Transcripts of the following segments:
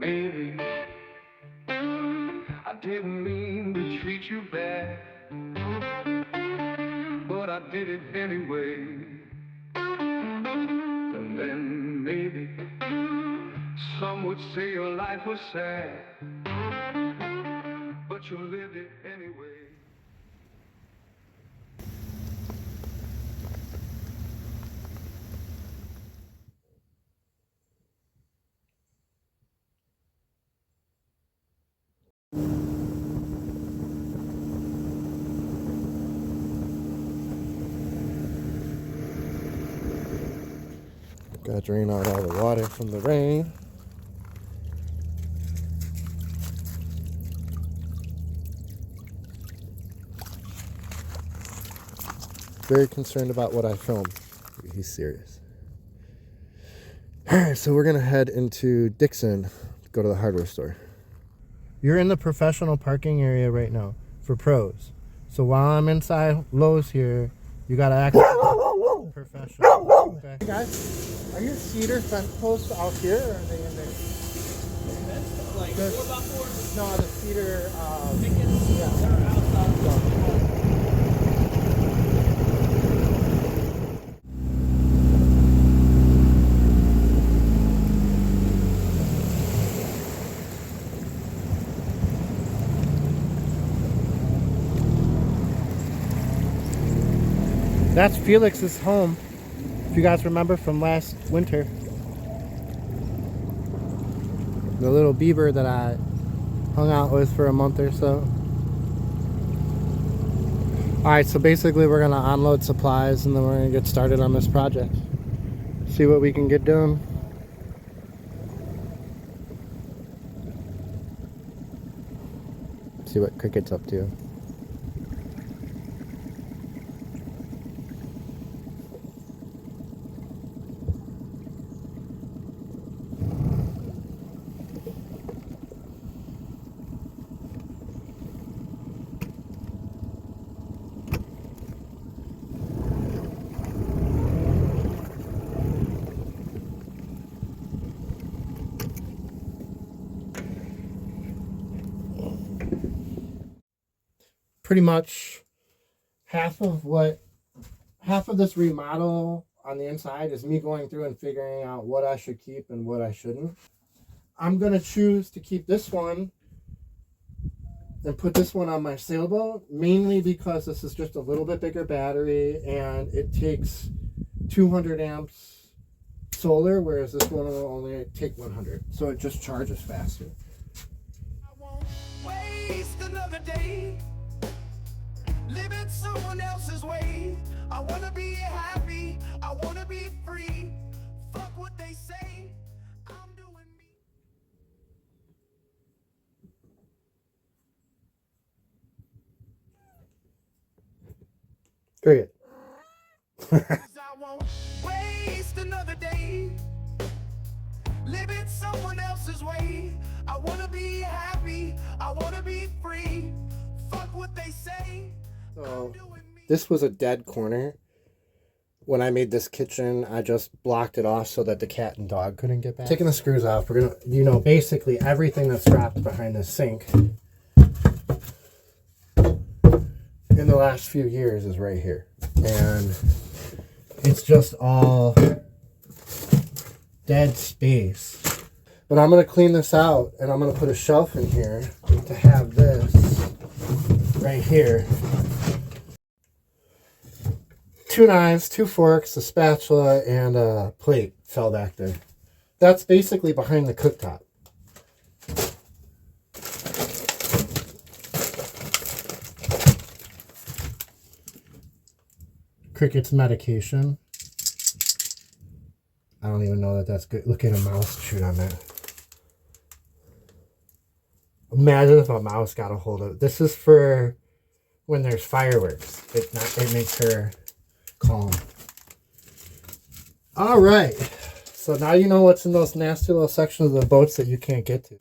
Baby, I didn't mean to treat you bad, but I did it anyway. And then maybe some would say your life was sad, but you lived it anyway. Gotta drain out all the water from the rain. Very concerned about what I film. He's serious. Alright, so we're gonna head into Dixon, go to the hardware store. You're in the professional parking area right now for pros. So while I'm inside Lowe's here, you gotta act professional. Okay. Hey guys, are your cedar fence posts out here or are they in there? Like 4x4? No, the cedar Pickets? Yeah. They're outside. That's Felix's home, if you guys remember from last winter. The little beaver that I hung out with for a month or so. Alright, so basically we're going to unload supplies and then we're going to get started on this project. See what we can get done. See what Cricket's up to. Pretty much half of this remodel on the inside is me going through and figuring out what I should keep and what I shouldn't. I'm going to choose to keep this one and put this one on my sailboat, mainly because this is just a little bit bigger battery and it takes 200 amps solar, whereas this one will only take 100. So it just charges faster. I won't waste another day living someone else's way. I wanna be happy, I wanna be free. Fuck what they say, I'm doing me. Period. I won't waste another day living someone else's way. I wanna be happy, I wanna be free. Fuck what they say, So this was a dead corner. When I made this kitchen, I just blocked it off so that the cat and dog couldn't get back. Taking the screws off, we're gonna, basically everything that's wrapped behind the sink in the last few years is right here. And it's just all dead space. But I'm gonna clean this out and I'm gonna put a shelf in here to have this right here. 2 knives, 2 forks, a spatula, and a plate fell back there. That's basically behind the cooktop. Cricket's medication. I don't even know that that's good. Look at a mouse chewed on that. Imagine if a mouse got a hold of it. This is for when there's fireworks. It makes her calm. All right. So now you know what's in those nasty little sections of the boats that you can't get to.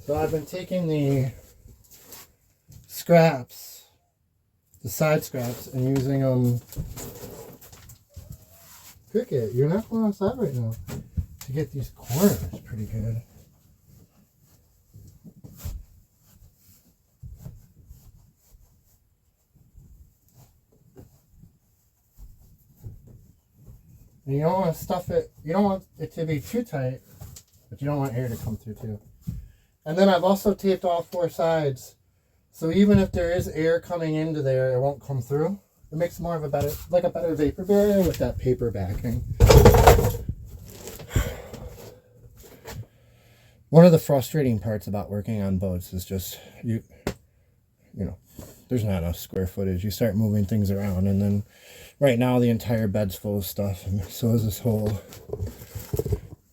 So I've been taking the scraps, the side scraps, and using them. Picket, you're not going outside right now. To get these corners pretty good. And you don't want to stuff it, you don't want it to be too tight, but you don't want air to come through too. And then I've also taped all 4 sides, so even if there is air coming into there, it won't come through. It makes more of a better, like a better vapor barrier with that paper backing. One of the frustrating parts about working on boats is just, you know, there's not enough square footage. You start moving things around, and then right now the entire bed's full of stuff, and so is this whole,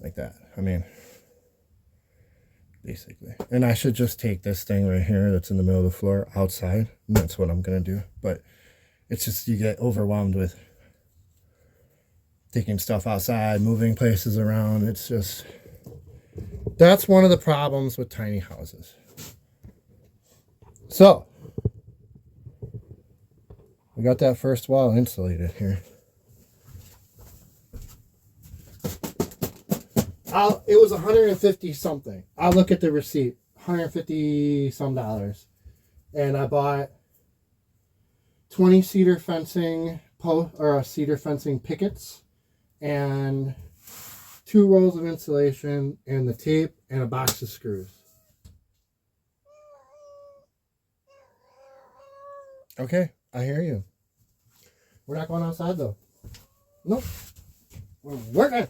like that. I mean, basically. And I should just take this thing right here that's in the middle of the floor outside, and that's what I'm going to do. But it's just, you get overwhelmed with taking stuff outside, moving places around. It's just, that's one of the problems with tiny houses. So, we got that first wall insulated here. It was 150 something. I'll look at the receipt. 150 some dollars. And I bought 20 cedar fencing cedar fencing pickets and 2 rolls of insulation and the tape and a box of screws. Okay, I hear you. We're not going outside though. Nope. We're working.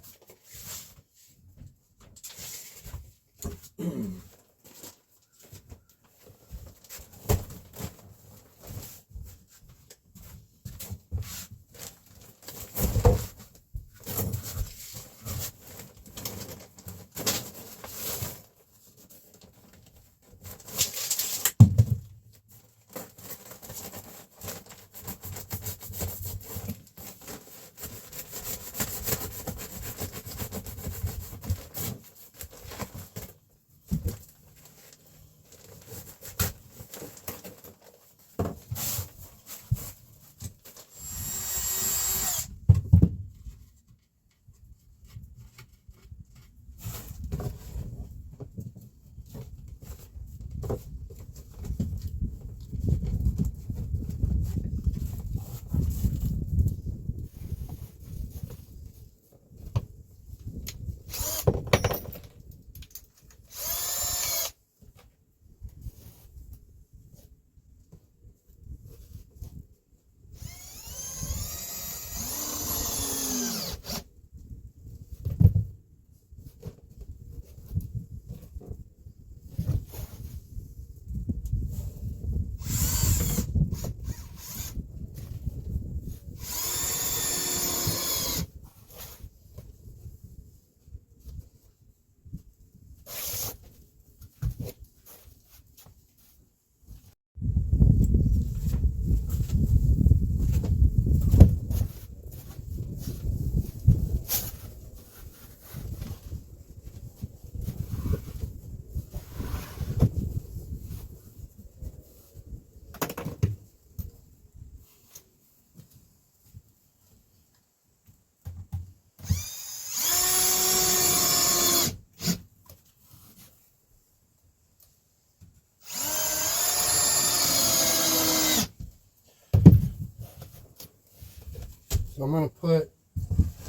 So I'm going to put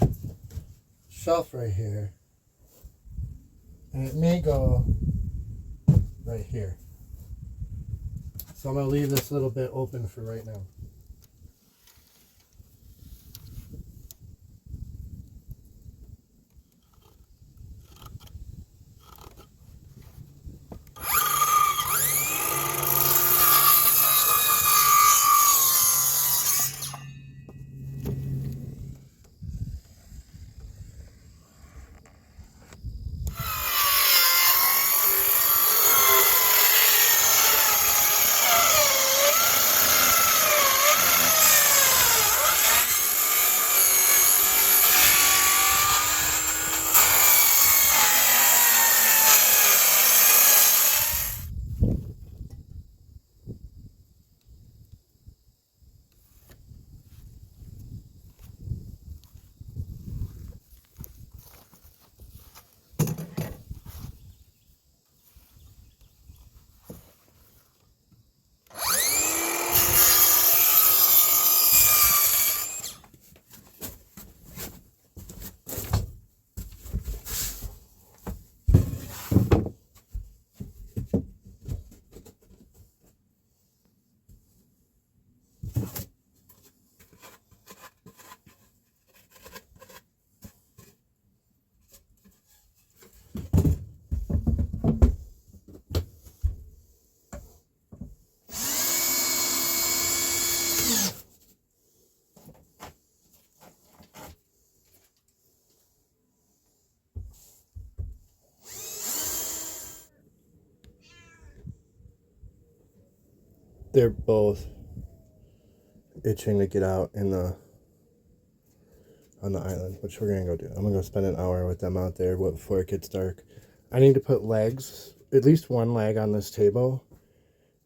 a shelf right here, and it may go right here. So I'm going to leave this little bit open for right now. they're both itching to get out on the island, which we're gonna go do. I'm gonna go spend an hour with them out there before it gets dark. I need to put legs, at least one leg on this table,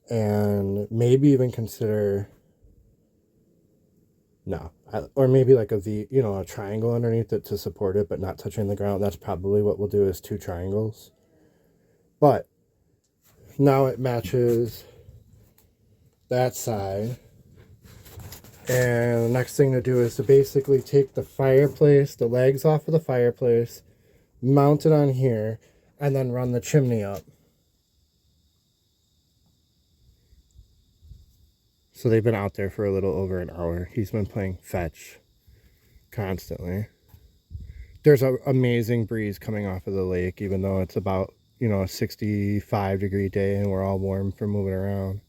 and maybe even consider or maybe like a V, a triangle underneath it to support it, but not touching the ground. That's probably what we'll do, is 2 triangles. But now it matches that side. And the next thing to do is to basically take the fireplace, the legs off of the fireplace, mount it on here, and then run the chimney up. So they've been out there for a little over an hour. He's been playing fetch constantly. There's an amazing breeze coming off of the lake, even though it's about, a 65-degree day and we're all warm from moving around.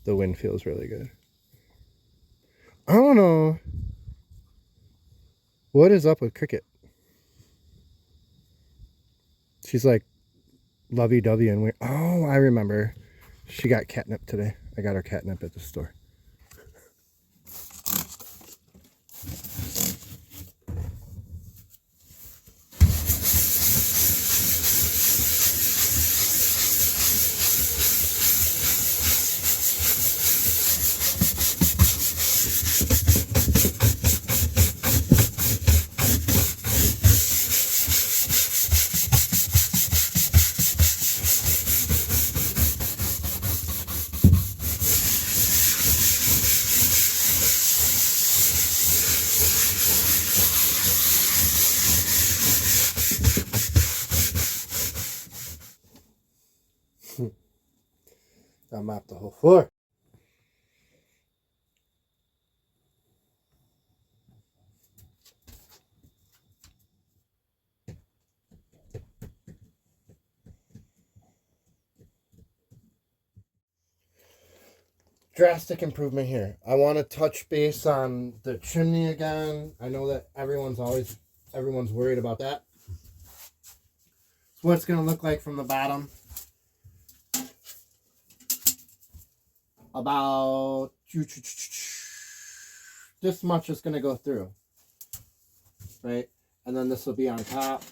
The wind feels really good. I don't know what is up with Cricket. She's like lovey-dovey and weird. Oh, I remember. She got catnip today. I got her catnip at the store. I mopped the whole floor. Drastic improvement here. I want to touch base on the chimney again. I know that everyone's worried about that. It's what it's going to look like from the bottom. About this much is going to go through, right? And then this will be on top.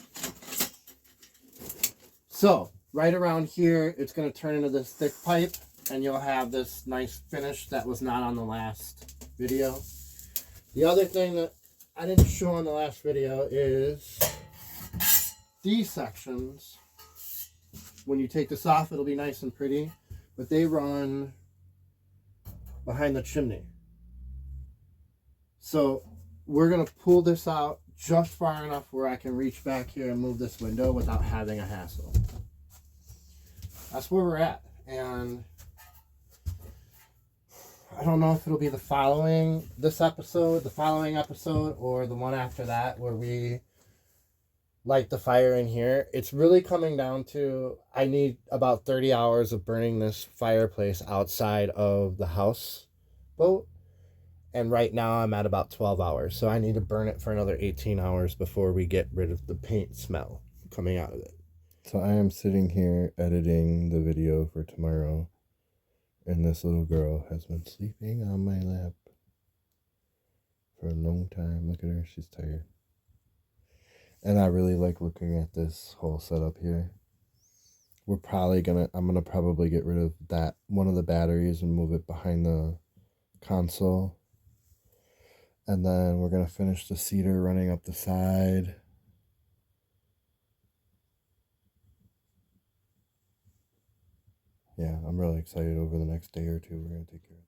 So right around here, it's going to turn into this thick pipe, and you'll have this nice finish that was not on the last video. The other thing that I didn't show on the last video is these sections. When you take this off, it'll be nice and pretty, but they run behind the chimney. So we're going to pull this out just far enough where I can reach back here and move this window without having a hassle. That's where we're at. And I don't know if it'll be the following episode, or the one after that where we light the fire in here. It's really coming down to, I need about 30 hours of burning this fireplace outside of the houseboat. And right now I'm at about 12 hours. So I need to burn it for another 18 hours before we get rid of the paint smell coming out of it. So I am sitting here editing the video for tomorrow. And this little girl has been sleeping on my lap for a long time. Look at her, she's tired. And I really like looking at this whole setup here. I'm gonna probably get rid of that one of the batteries and move it behind the console. And then we're gonna finish the cedar running up the side. Yeah, I'm really excited. Over the next day or two, we're gonna take care of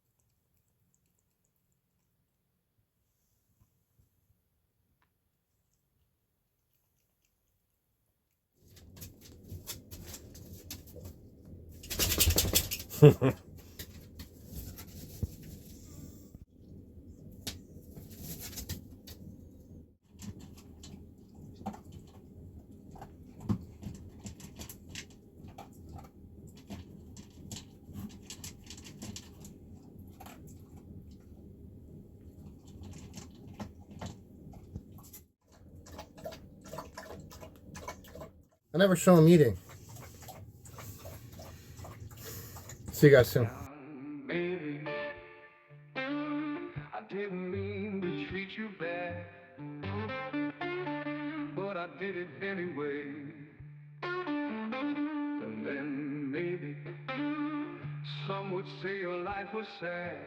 it. I never show them eating. See you guys soon. Maybe mean to treat you bad, but I did it anyway. And then maybe some would say your life was sad,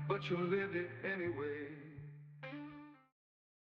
but you lived it anyway.